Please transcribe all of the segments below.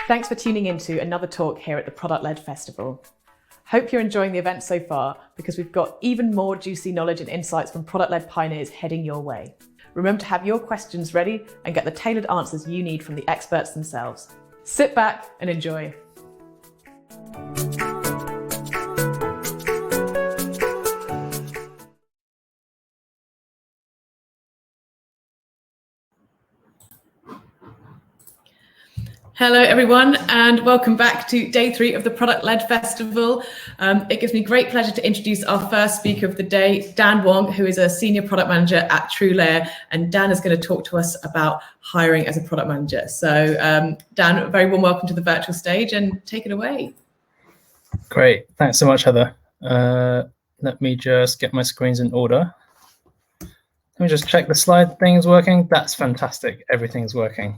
Thanks for tuning into another talk here at the Product Led Festival. Hope you're enjoying the event so far, because we've got even more juicy knowledge and insights from product-led pioneers heading your way. Remember to have your questions ready and get the tailored answers you need from the experts themselves. Sit back and enjoy. Hello everyone, and welcome back to day 3 of the Product Led Festival. It gives me great pleasure to introduce our first speaker of the day, Dan Wong, who is a Senior Product Manager at TrueLayer, and Dan is going to talk to us about hiring as a product manager. So Dan, a very warm welcome to the virtual stage, and take it away. Great, thanks so much, Heather. Let me just get my screens in order. Let me just check the slide thing is working. That's fantastic, everything's working.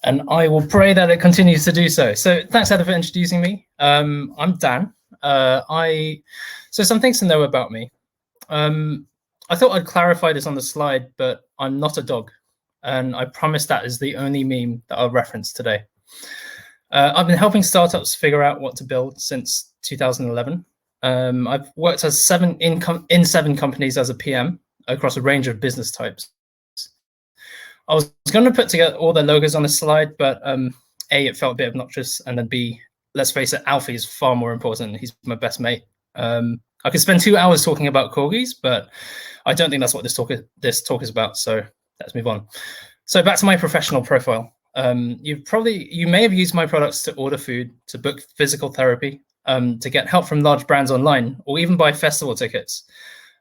And I will pray that it continues to do so. So thanks, Heather, for introducing me. I'm Dan. So some things to know about me. I thought I'd clarify this on the slide, but I'm not a dog. And I promise that is the only meme that I'll reference today. I've been helping startups figure out what to build since 2011. I've worked as in 7 companies as a PM across a range of business types. I was going to put together all the logos on the slide, but A, it felt a bit obnoxious, and then B, let's face it, Alfie is far more important. He's my best mate. I could spend 2 hours talking about corgis, but I don't think that's what this talk is about. So let's move on. So back to my professional profile. You may have used my products to order food, to book physical therapy, to get help from large brands online, or even buy festival tickets.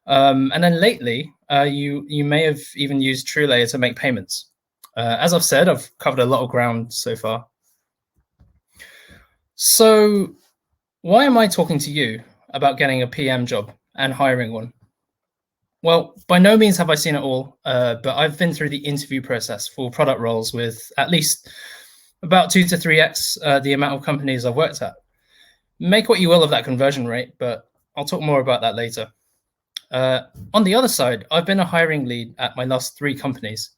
And then lately, you may have even used TrueLayer to make payments. As I've said, I've covered a lot of ground so far. So why am I talking to you about getting a PM job and hiring one? Well, by no means have I seen it all, but I've been through the interview process for product roles with at least about 2 to 3x the amount of companies I've worked at. Make what you will of that conversion rate, but I'll talk more about that later. On the other side, I've been a hiring lead at my last 3 companies,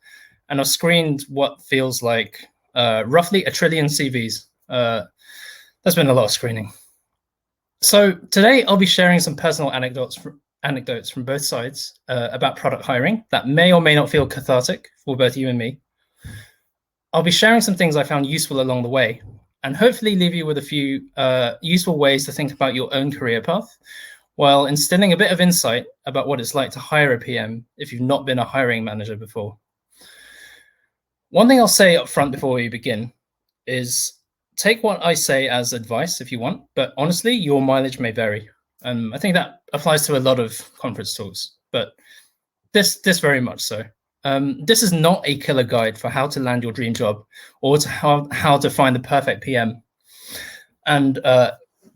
and I've screened what feels like roughly 1 trillion CVs. There's been a lot of screening. So today I'll be sharing some personal anecdotes from both sides about product hiring that may or may not feel cathartic for both you and me. I'll be sharing some things I found useful along the way, and hopefully leave you with a few useful ways to think about your own career path, while instilling a bit of insight about what it's like to hire a PM if you've not been a hiring manager before. One thing I'll say up front before we begin is take what I say as advice if you want, but honestly, your mileage may vary. I think that applies to a lot of conference talks, but this very much so. This is not a killer guide for how to land your dream job or to how to find the perfect PM. And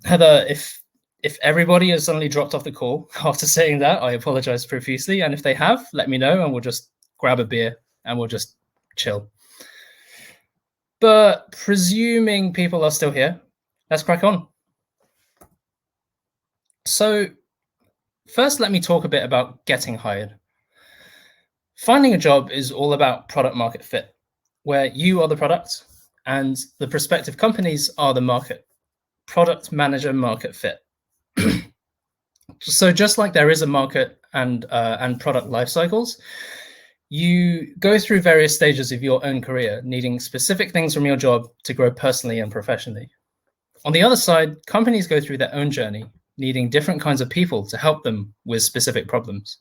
Heather, if everybody has suddenly dropped off the call after saying that, I apologize profusely. And if they have, let me know and we'll just grab a beer and we'll just chill. But presuming people are still here, let's crack on. So first, let me talk a bit about getting hired. Finding a job is all about product market fit, where you are the product and the prospective companies are the market. Product manager market fit. So just like there is a market and product life cycles, you go through various stages of your own career, needing specific things from your job to grow personally and professionally. On the other side, companies go through their own journey, needing different kinds of people to help them with specific problems.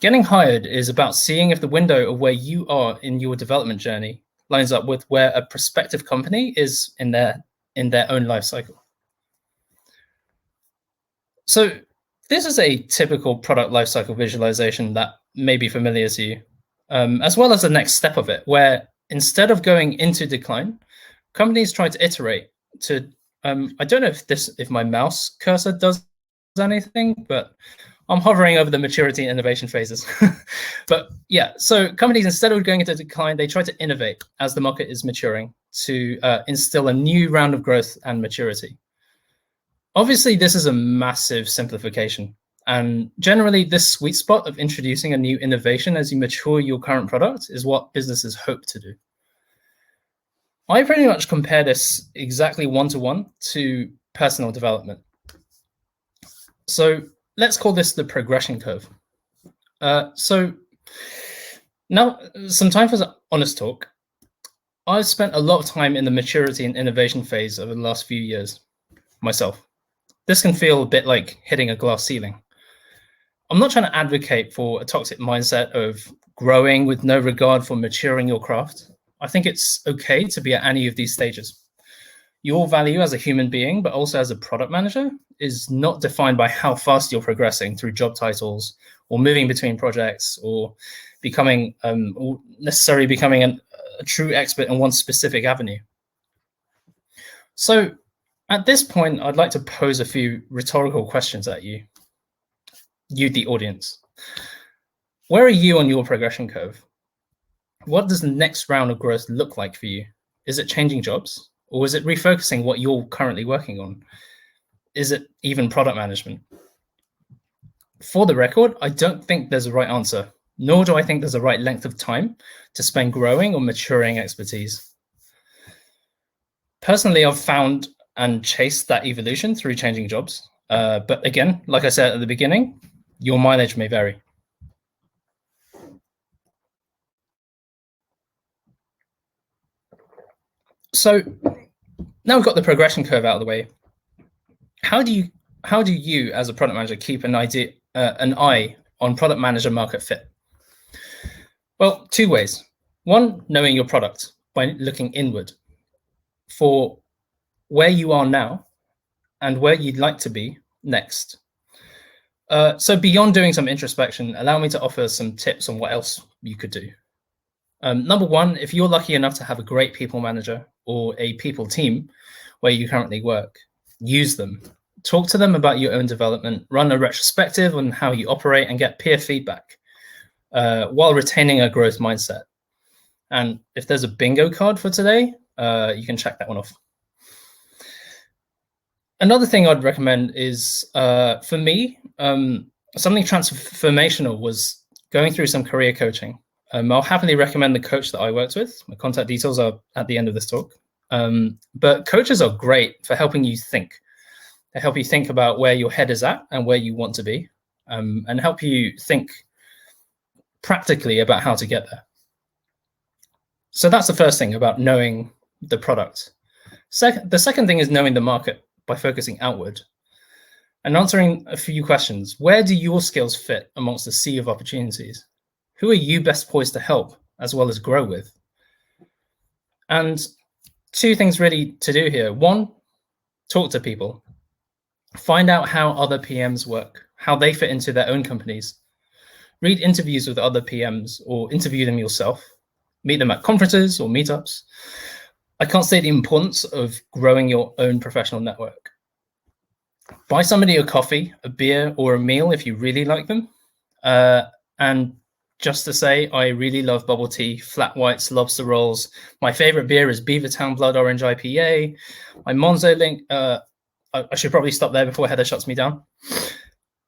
Getting hired is about seeing if the window of where you are in your development journey lines up with where a prospective company is in their own life cycle. So this is a typical product lifecycle visualization that may be familiar to you, as well as the next step of it, where instead of going into decline, companies try to iterate to, I don't know if my mouse cursor does anything, but I'm hovering over the maturity and innovation phases. But yeah, so companies, instead of going into decline, they try to innovate as the market is maturing to instill a new round of growth and maturity. Obviously, this is a massive simplification. And generally, this sweet spot of introducing a new innovation as you mature your current product is what businesses hope to do. I pretty much compare this exactly one-to-one to personal development. So let's call this the progression curve. So now, some time for honest talk. I've spent a lot of time in the maturity and innovation phase over the last few years myself. This can feel a bit like hitting a glass ceiling. I'm not trying to advocate for a toxic mindset of growing with no regard for maturing your craft. I think it's okay to be at any of these stages. Your value as a human being, but also as a product manager, is not defined by how fast you're progressing through job titles or moving between projects or becoming or necessarily becoming a true expert in one specific avenue. So at this point, I'd like to pose a few rhetorical questions at you, the audience. Where are you on your progression curve? What does the next round of growth look like for you? Is it changing jobs? Or is it refocusing what you're currently working on? Is it even product management? For the record, I don't think there's a right answer, nor do I think there's a right length of time to spend growing or maturing expertise. Personally, I've found and chased that evolution through changing jobs. But again, like I said at the beginning, your mileage may vary. So now we've got the progression curve out of the way. How do you as a product manager keep an eye on product manager market fit? Well, two ways. One, knowing your product by looking inward for where you are now and where you'd like to be next. So beyond doing some introspection, allow me to offer some tips on what else you could do. Number one, if you're lucky enough to have a great people manager or a people team where you currently work, use them. Talk to them about your own development, run a retrospective on how you operate and get peer feedback while retaining a growth mindset. And if there's a bingo card for today, you can check that one off. Another thing I'd recommend is, for me, something transformational was going through some career coaching. I'll happily recommend the coach that I worked with. My contact details are at the end of this talk. But coaches are great for helping you think. They help you think about where your head is at and where you want to be, and help you think practically about how to get there. So that's the first thing about knowing the product. The second thing is knowing the market by focusing outward and answering a few questions. Where do your skills fit amongst the sea of opportunities? Who are you best poised to help as well as grow with? And two things really to do here. One, talk to people. Find out how other PMs work, how they fit into their own companies. Read interviews with other PMs or interview them yourself. Meet them at conferences or meetups. I can't state the importance of growing your own professional network. Buy somebody a coffee, a beer, or a meal if you really like them. And just to say, I really love bubble tea, flat whites, lobster rolls. My favorite beer is Beavertown Blood Orange IPA. My Monzo link, I should probably stop there before Heather shuts me down.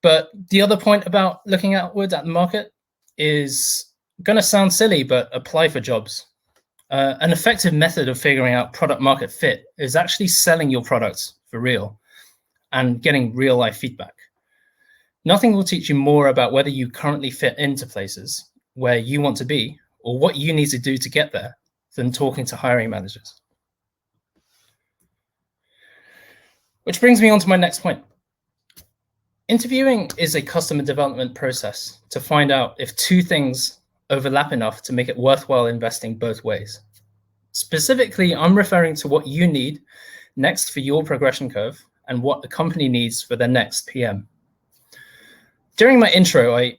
But the other point about looking outward at the market is going to sound silly, but apply for jobs. An effective method of figuring out product market fit is actually selling your products for real and getting real life feedback. Nothing will teach you more about whether you currently fit into places where you want to be or what you need to do to get there than talking to hiring managers. Which brings me on to my next point. Interviewing is a customer development process to find out if two things overlap enough to make it worthwhile investing both ways. Specifically, I'm referring to what you need next for your progression curve and what the company needs for their next PM. During my intro, I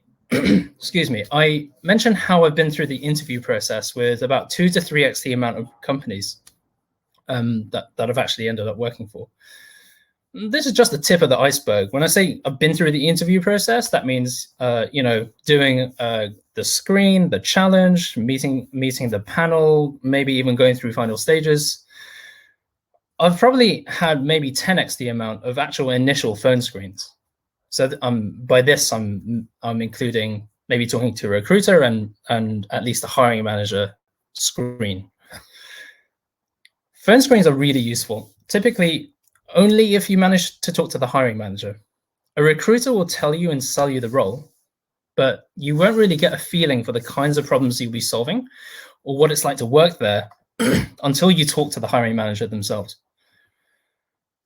mentioned how I've been through the interview process with about 2 to 3x the amount of companies that I've actually ended up working for. This is just the tip of the iceberg. When I say I've been through the interview process, that means doing the screen, the challenge, meeting the panel, maybe even going through final stages. I've probably had maybe 10x the amount of actual initial phone screens. So by this, I'm including maybe talking to a recruiter and at least a hiring manager screen. Phone screens are really useful, typically only if you manage to talk to the hiring manager. A recruiter will tell you and sell you the role, but you won't really get a feeling for the kinds of problems you'll be solving or what it's like to work there until you talk to the hiring manager themselves.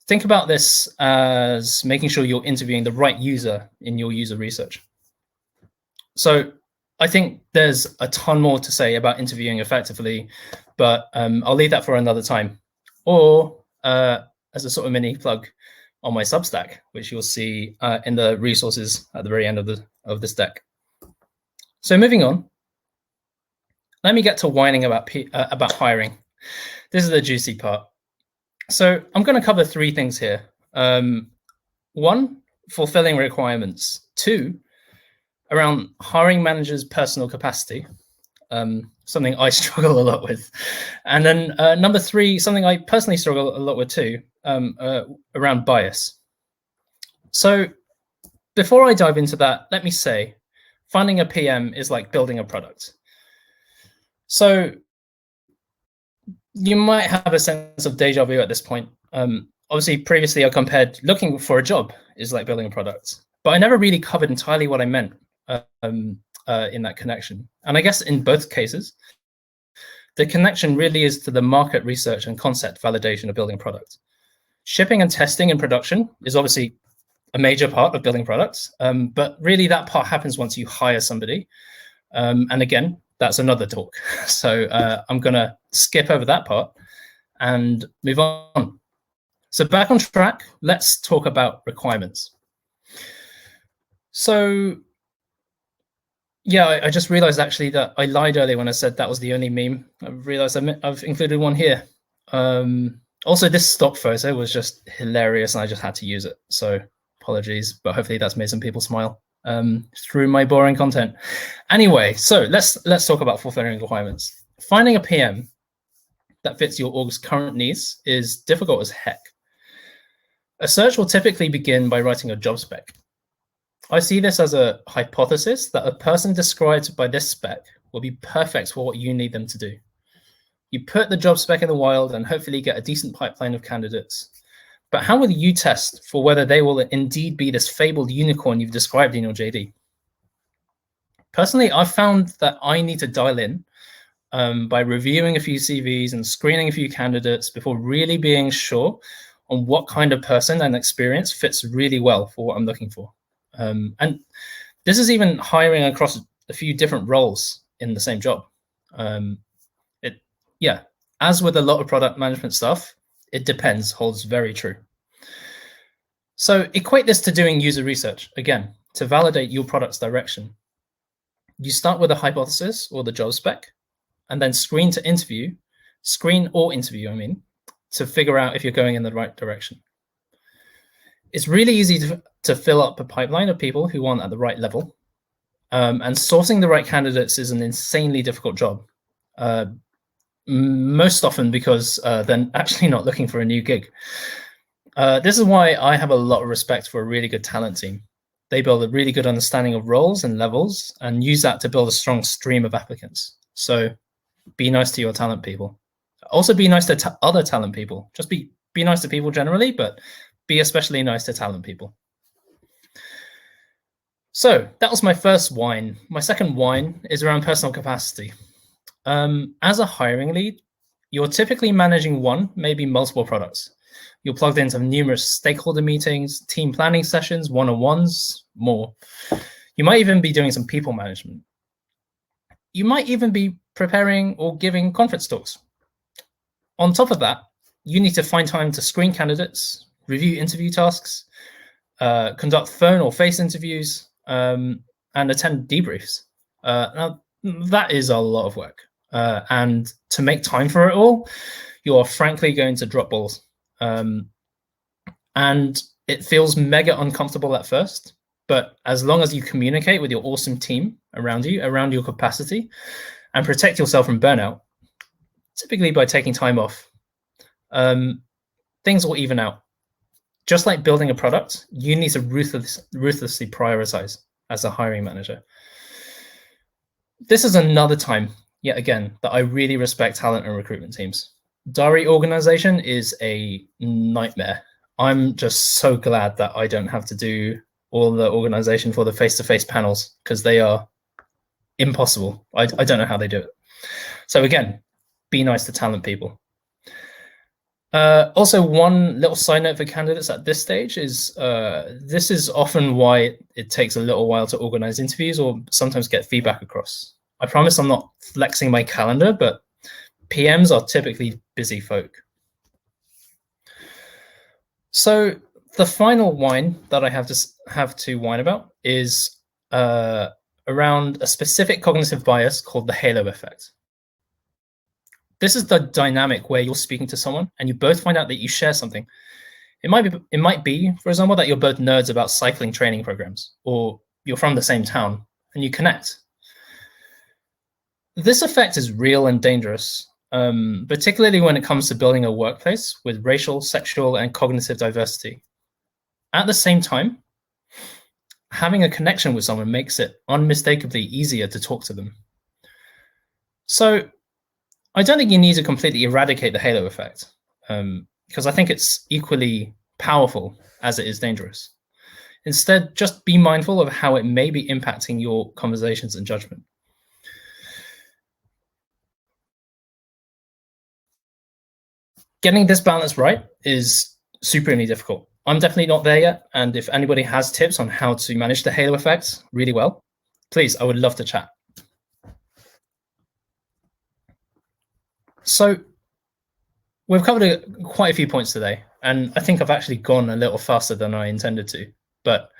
Think about this as making sure you're interviewing the right user in your user research. So I think there's a ton more to say about interviewing effectively, but I'll leave that for another time. Or as a sort of mini plug on my Substack, which you'll see in the resources at the very end of this deck. So moving on, let me get to whining about hiring. This is the juicy part. So I'm going to cover three things here. One, fulfilling requirements. Two, around hiring managers' personal capacity, something I struggle a lot with. And then number three, something I personally struggle a lot with too, around bias. So before I dive into that, let me say, finding a PM is like building a product. So you might have a sense of deja vu at this point. Obviously, previously I compared looking for a job is like building a product, but I never really covered entirely what I meant in that connection. And I guess in both cases, the connection really is to the market research and concept validation of building a product. Shipping and testing in production is obviously a major part of building products, but really that part happens once you hire somebody. And again, that's another talk. So I'm going to skip over that part and move on. So back on track, let's talk about requirements. So yeah, I just realized actually that I lied earlier when I said that was the only meme. I realized I've included one here. Also, this stock photo was just hilarious and I just had to use it. So apologies, but hopefully that's made some people smile through my boring content. Anyway, so let's talk about fulfilling requirements. Finding a PM that fits your org's current needs is difficult as heck. A search will typically begin by writing a job spec. I see this as a hypothesis that a person described by this spec will be perfect for what you need them to do. You put the job spec in the wild and hopefully get a decent pipeline of candidates. But how will you test for whether they will indeed be this fabled unicorn you've described in your JD? Personally, I've found that I need to dial in by reviewing a few CVs and screening a few candidates before really being sure on what kind of person and experience fits really well for what I'm looking for. And this is even hiring across a few different roles in the same job. As with a lot of product management stuff, it depends holds very true. So equate this to doing user research, again, to validate your product's direction. You start with a hypothesis or the job spec, and then screen or interview, to figure out if you're going in the right direction. It's really easy to fill up a pipeline of people who want at the right level. And sourcing the right candidates is an insanely difficult job. Most often because they're actually not looking for a new gig. This is why I have a lot of respect for a really good talent team. They build a really good understanding of roles and levels and use that to build a strong stream of applicants. So be nice to your talent people. Also be nice to other talent people. Just be nice to people generally, but be especially nice to talent people. So that was my first whine. My second whine is around personal capacity. As a hiring lead, you're typically managing one, maybe multiple products. You're plugged into numerous stakeholder meetings, team planning sessions, one-on-ones, more. You might even be doing some people management. You might even be preparing or giving conference talks. On top of that, you need to find time to screen candidates, review interview tasks, conduct phone or face interviews, and attend debriefs. Now, that is a lot of work. And to make time for it all, you are frankly going to drop balls. And it feels mega uncomfortable at first, but as long as you communicate with your awesome team around you, around your capacity, and protect yourself from burnout, typically by taking time off, things will even out. Just like building a product, you need to ruthlessly prioritize as a hiring manager. This is another time, yet again, that I really respect talent and recruitment teams. diary organization is a nightmare. I'm just so glad that I don't have to do all the organization for the face-to-face panels, because they are impossible. I don't know how they do it. So again, be nice to talent people. Also, one little side note for candidates at this stage is this is often why it takes a little while to organize interviews or sometimes get feedback across. I promise I'm not flexing my calendar, but PMs are typically busy folk. So the final whine that I have to whine about is around a specific cognitive bias called the halo effect. This is the dynamic where you're speaking to someone and you both find out that you share something. It might be, for example, that you're both nerds about cycling training programs, or you're from the same town and you connect. This effect is real and dangerous, particularly when it comes to building a workplace with racial, sexual, and cognitive diversity. At the same time, having a connection with someone makes it unmistakably easier to talk to them. So I don't think you need to completely eradicate the halo effect, because I think it's equally powerful as it is dangerous. Instead, just be mindful of how it may be impacting your conversations and judgment. Getting this balance right is supremely difficult. I'm definitely not there yet, and if anybody has tips on how to manage the halo effects really well, please, I would love to chat. So we've covered quite a few points today, and I think I've actually gone a little faster than I intended to, but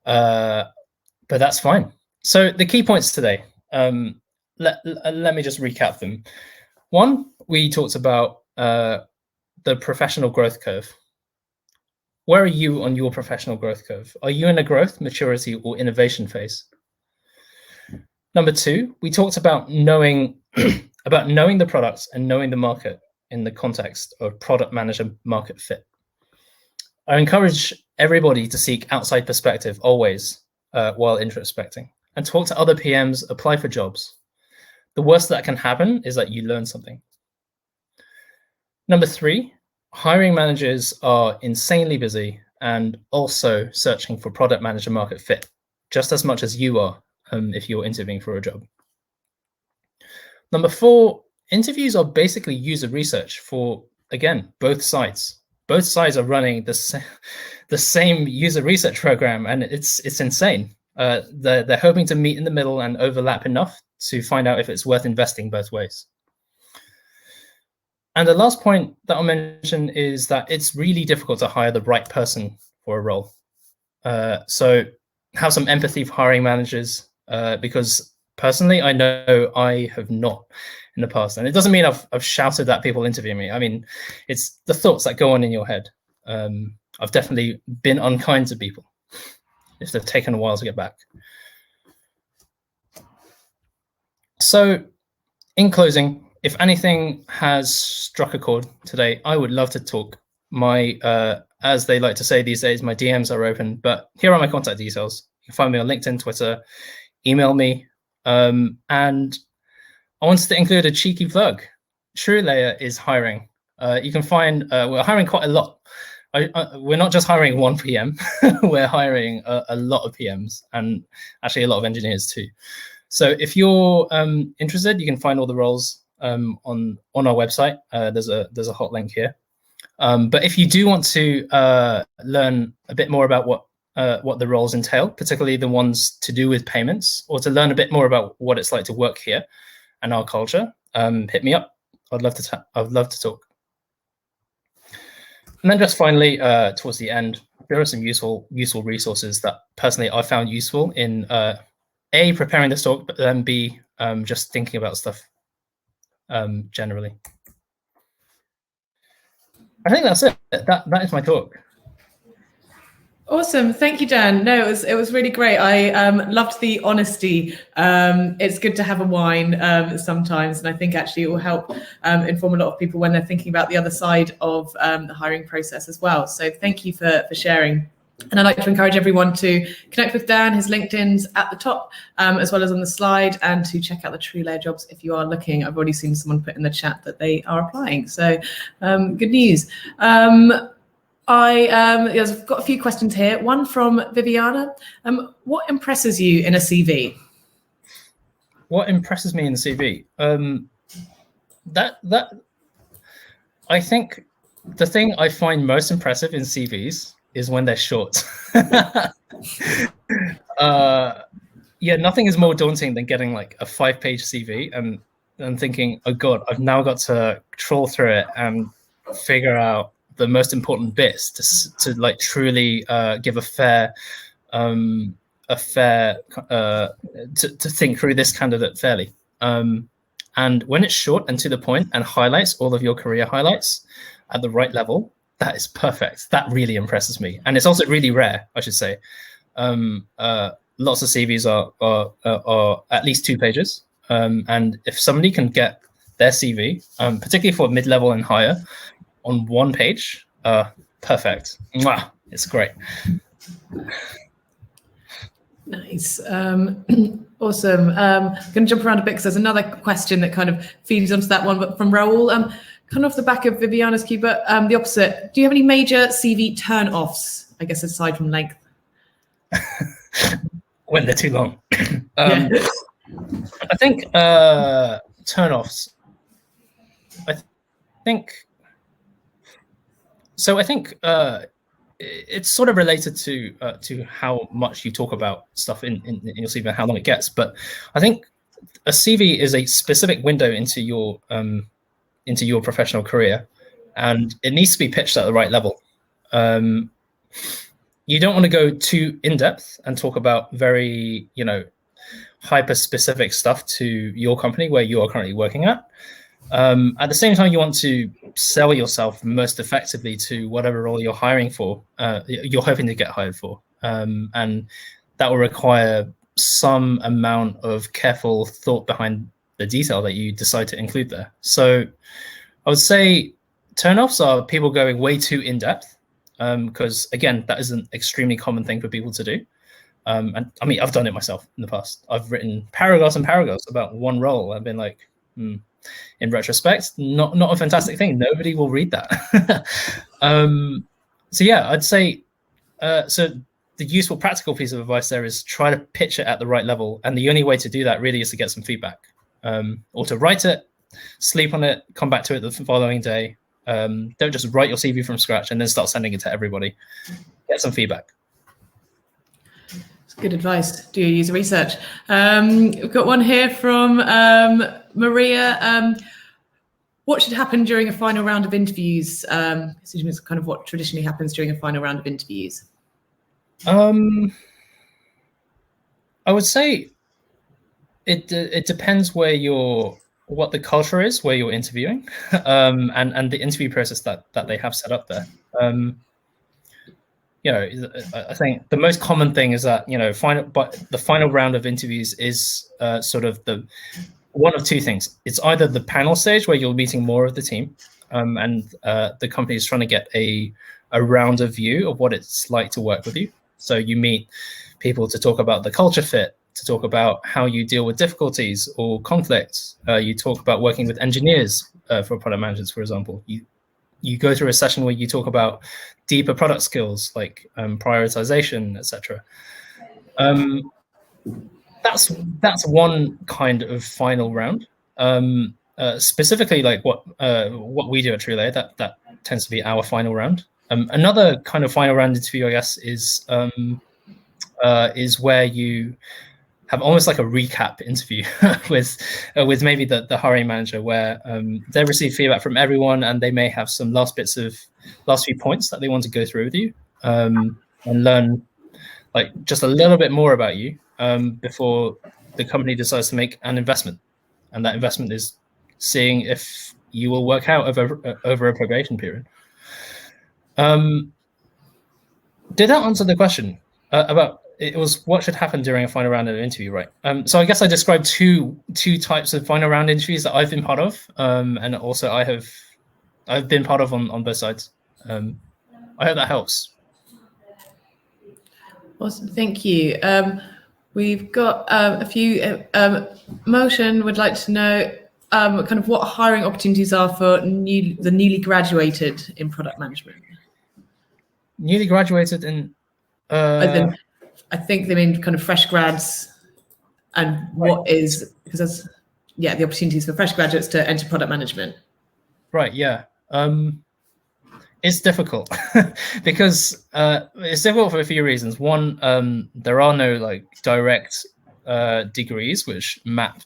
that's fine. So the key points today, let me just recap them. One, we talked about the professional growth curve. Where are you on your professional growth curve? Are you in a growth, maturity, or innovation phase? Number two, we talked about knowing the products and knowing the market in the context of product manager market fit. I encourage everybody to seek outside perspective always while introspecting, and talk to other PMs, apply for jobs. The worst that can happen is that you learn something. Number three, hiring managers are insanely busy and also searching for product manager market fit, just as much as you are if you're interviewing for a job. Number four, interviews are basically user research for, again, both sides. Both sides are running the same user research program, and it's insane. They're hoping to meet in the middle and overlap enough to find out if it's worth investing both ways. And the last point that I'll mention is that it's really difficult to hire the right person for a role. So have some empathy for hiring managers, because personally, I know I have not in the past. And it doesn't mean I've shouted at people interviewing me. I mean, it's the thoughts that go on in your head. I've definitely been unkind to people if they've taken a while to get back. So in closing, if anything has struck a chord today, I would love to talk. As they like to say these days, my DMs are open, but here are my contact details. You can find me on LinkedIn, Twitter, email me. And I wanted to include a cheeky plug. TrueLayer is hiring. You can find, we're hiring quite a lot. We're not just hiring one PM, we're hiring a lot of PMs and actually a lot of engineers too. So if you're interested, you can find all the roles on our website. There's a hot link here. But if you do want to learn a bit more about what the roles entail, particularly the ones to do with payments, or to learn a bit more about what it's like to work here and our culture, hit me up. I'd love to talk. And then just finally, towards the end, there are some useful resources that personally I found useful in A, preparing this talk, but then B, just thinking about stuff generally. I think that's it. That is my talk. Awesome, thank you, Dan. No, it was really great. I loved the honesty. It's good to have a wine sometimes, and I think actually it will help inform a lot of people when they're thinking about the other side of the hiring process as well. So thank you for sharing. And I'd like to encourage everyone to connect with Dan. His LinkedIn's at the top, as well as on the slide, and to check out the TrueLayer jobs if you are looking. I've already seen someone put in the chat that they are applying, so good news. I've got a few questions here. One from Viviana. What impresses you in a CV? What impresses me in the CV? I think the thing I find most impressive in CVs is when they're short. Nothing is more daunting than getting like a 5-page CV and thinking, oh God, I've now got to trawl through it and figure out the most important bits to like truly give a fair to think through this candidate fairly. And when it's short and to the point and highlights all of your career highlights at the right level, that is perfect. That really impresses me. And it's also really rare, I should say. Lots of CVs are at least 2 pages. And if somebody can get their CV, particularly for mid-level and higher, on 1 page, perfect. Mwah, it's great. Nice. Awesome. I'm going to jump around a bit because there's another question that kind of feeds onto that one, but from Raoul. Kind of off the back of Viviana's cue, but the opposite. Do you have any major CV turn-offs, I guess, aside from length? When they're too long. I think turn-offs. I think it's sort of related to how much you talk about stuff in your CV and how long it gets. But I think a CV is a specific window into your professional career, and it needs to be pitched at the right level. You don't want to go too in depth and talk about very, hyper specific stuff to your company where you are currently working at. At the same time, you want to sell yourself most effectively to whatever role you're hiring for, you're hoping to get hired for. And that will require some amount of careful thought behind the detail that you decide to include there. So I would say turnoffs are people going way too in depth, because again, that is an extremely common thing for people to do. And I mean, I've done it myself in the past. I've written paragraphs and paragraphs about one role. I've been like, in retrospect, not a fantastic thing. Nobody will read that. So yeah, I'd say, so the useful practical piece of advice there is try to pitch it at the right level. And the only way to do that really is to get some feedback, or to write it, sleep on it, come back to it the following day. Don't just write your CV from scratch and then start sending it to everybody. Get some feedback. Good advice. Do your user research. We've got one here from Maria. What should happen during a final round of interviews? It's kind of what traditionally happens during a final round of interviews. I would say it depends what the culture is where you're interviewing, and the interview process that they have set up there. I think the most common thing is that, the final round of interviews is sort of the one of two things. It's either the panel stage where you're meeting more of the team, and the company is trying to get a rounder view of what it's like to work with you. So you meet people to talk about the culture fit, to talk about how you deal with difficulties or conflicts. You talk about working with engineers for product managers, for example. You go through a session where you talk about deeper product skills like prioritization, etc. That's one kind of final round. Specifically, like what we do at TrueLayer, that tends to be our final round. Another kind of final round interview, I guess, is where you have almost like a recap interview with maybe the hiring manager, where they receive feedback from everyone and they may have some last few points that they want to go through with you, and learn like just a little bit more about you before the company decides to make an investment. And that investment is seeing if you will work out over a probation period. Did that answer the question about? It was what should happen during a final round of an interview, right? So I guess I described two types of final round interviews that I've been part of, and also I've been part of on both sides. I hope that helps. Awesome, thank you. We've got a few. Motion would like to know kind of what hiring opportunities are for the newly graduated in product management. Newly graduated in. I think they mean kind of fresh grads, and what is, because there's the opportunities for fresh graduates to enter product management. Right. Yeah. It's difficult because it's difficult for a few reasons. One, there are no like direct degrees which map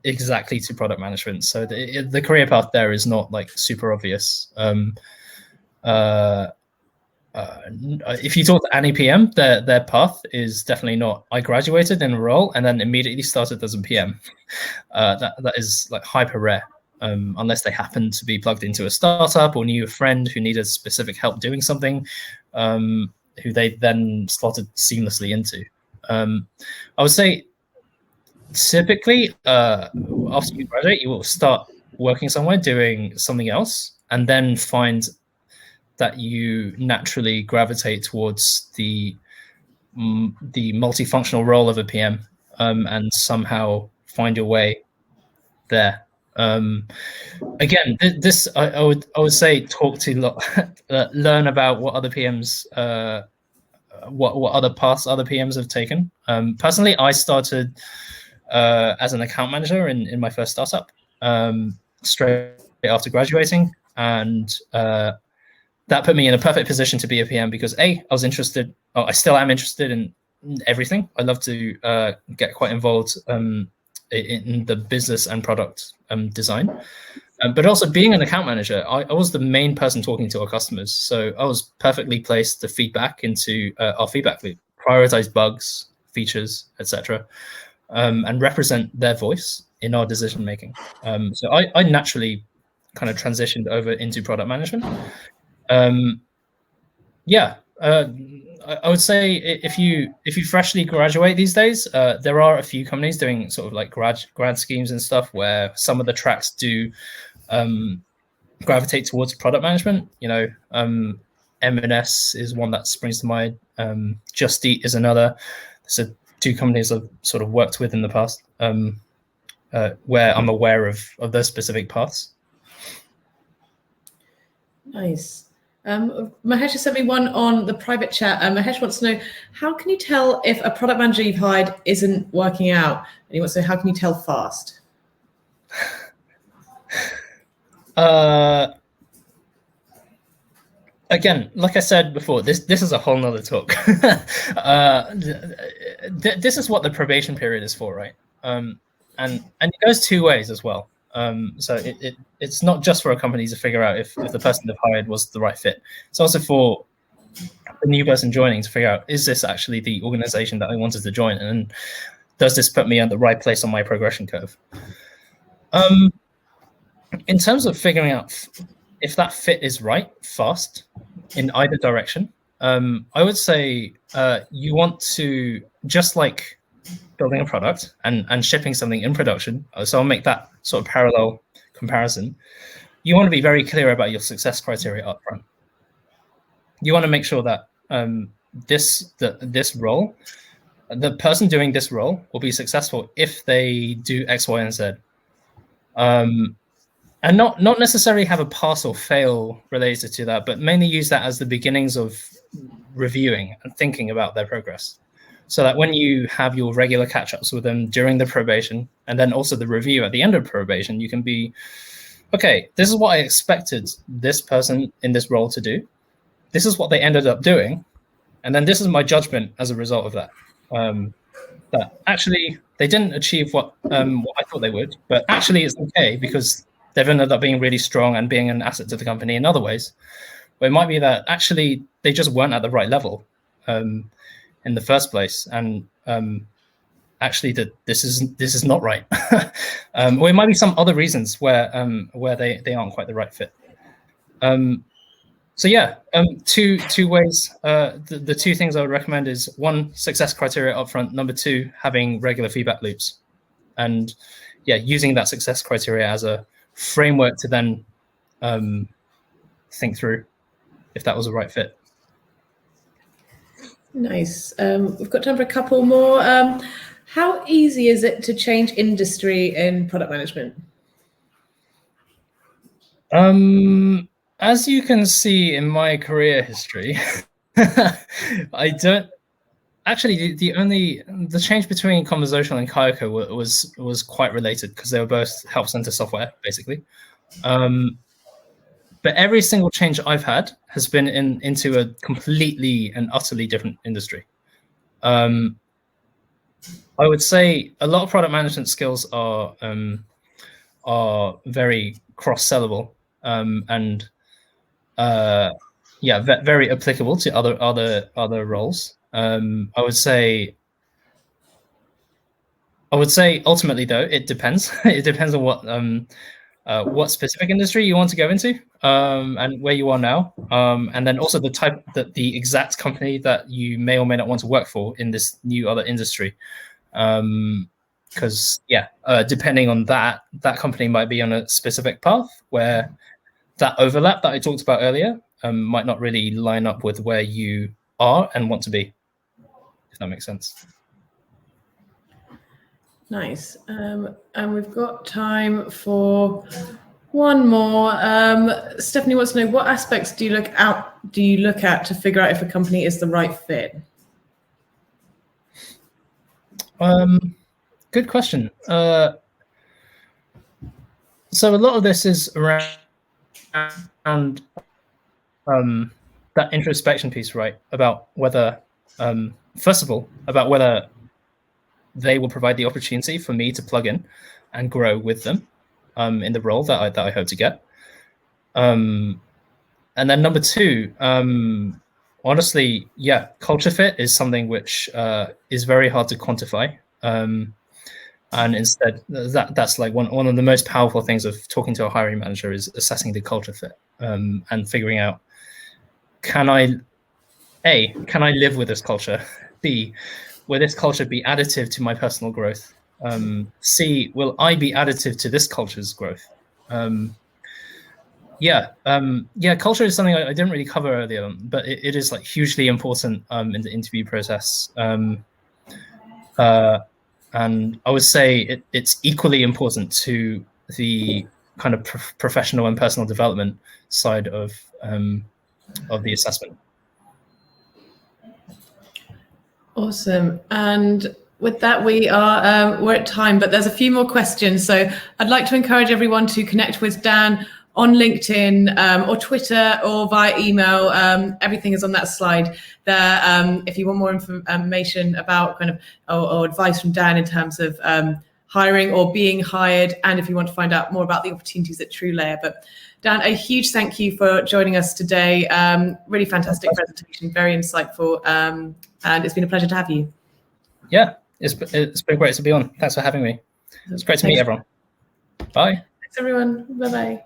exactly to product management, so the career path there is not like super obvious. If you talk to any PM, their path is definitely not, I graduated in a role and then immediately started as a PM. That is like hyper rare. Unless they happen to be plugged into a startup or knew a friend who needed specific help doing something, who they then slotted seamlessly into. I would say typically after you graduate, you will start working somewhere doing something else, and then find that you naturally gravitate towards the multifunctional role of a PM, and somehow find your way there. Again, this I would say talk to learn about what other PMs what other paths other PMs have taken. Personally, I started as an account manager in my first startup straight after graduating, and that put me in a perfect position to be a PM because I was interested. I still am interested in everything. I love to get quite involved in the business and product design, but also being an account manager, I was the main person talking to our customers, so I was perfectly placed to feed back into our feedback loop, prioritize bugs, features, etc., and represent their voice in our decision making. So I naturally kind of transitioned over into product management. I would say if you freshly graduate these days, there are a few companies doing sort of like grad schemes and stuff where some of the tracks do gravitate towards product management. You know, M&S is one that springs to mind. Just Eat is another. So two companies I've sort of worked with in the past, where I'm aware of those specific paths. Nice. Mahesh has sent me one on the private chat. Mahesh wants to know, how can you tell if a product manager you've hired isn't working out? And he wants to know, how can you tell fast? Again, like I said before, this is a whole nother talk. This is what the probation period is for, right? And it goes two ways as well. So it's not just for a company to figure out if the person they've hired was the right fit. It's also for the new person joining to figure out, is this actually the organization that I wanted to join? And does this put me at the right place on my progression curve? In terms of figuring out if that fit is right fast in either direction, I would say you want to, just like building a product and shipping something in production, so I'll make that sort of parallel comparison, you want to be very clear about your success criteria up front. You want to make sure that this role, the person doing this role will be successful if they do X, Y, and Z. And not necessarily have a pass or fail related to that, but mainly use that as the beginnings of reviewing and thinking about their progress. So that when you have your regular catch-ups with them during the probation, and then also the review at the end of probation, you can be, okay, this is what I expected this person in this role to do. This is what they ended up doing. And then this is my judgment as a result of that. That actually they didn't achieve what I thought they would, but actually it's okay because they've ended up being really strong and being an asset to the company in other ways. But it might be that actually they just weren't at the right level in the first place, and actually that this is not right. Or it might be some other reasons where they aren't quite the right fit. So yeah, two ways. The two things I would recommend is, one, success criteria upfront. Number two, having regular feedback loops, and yeah, using that success criteria as a framework to then think through if that was the right fit. Nice. We've got time for a couple more. How easy is it to change industry in product management? As you can see in my career history, I don't actually. The change between Conversational and Kayako was quite related because they were both help center software, basically. But every single change I've had has been into a completely and utterly different industry. I would say a lot of product management skills are very cross-sellable and very applicable to other roles. I would say ultimately though it depends. It depends on what specific industry you want to go into and where you are now, and then also the exact company that you may or may not want to work for in this new other industry. Because depending on that company might be on a specific path where that overlap that I talked about earlier might not really line up with where you are and want to be, if that makes sense. Nice. And we've got time for one more. Stephanie wants to know, what aspects do you look at to figure out if a company is the right fit? Good question. So a lot of this is around that introspection piece, right? About whether, first of all, about whether they will provide the opportunity for me to plug in and grow with them in the role that I hope to get. And then number two, honestly, culture fit is something which is very hard to quantify. And instead, that's like one of the most powerful things of talking to a hiring manager is assessing the culture fit and figuring out, can I live with this culture? B, will this culture be additive to my personal growth? C, will I be additive to this culture's growth? Culture is something I didn't really cover earlier on, but it is like hugely important in the interview process. And I would say it's equally important to the kind of professional and personal development side of the assessment. Awesome. And with that, we're at time, but there's a few more questions. So I'd like to encourage everyone to connect with Dan on LinkedIn or Twitter or via email. Everything is on that slide there. If you want more information about kind of or advice from Dan in terms of hiring or being hired, and if you want to find out more about the opportunities at TrueLayer. But Dan, a huge thank you for joining us today. Really fantastic presentation, very insightful, and it's been a pleasure to have you. Yeah, it's been great to be on. Thanks for having me. It's great to meet everyone. Bye. Thanks, everyone. Bye-bye.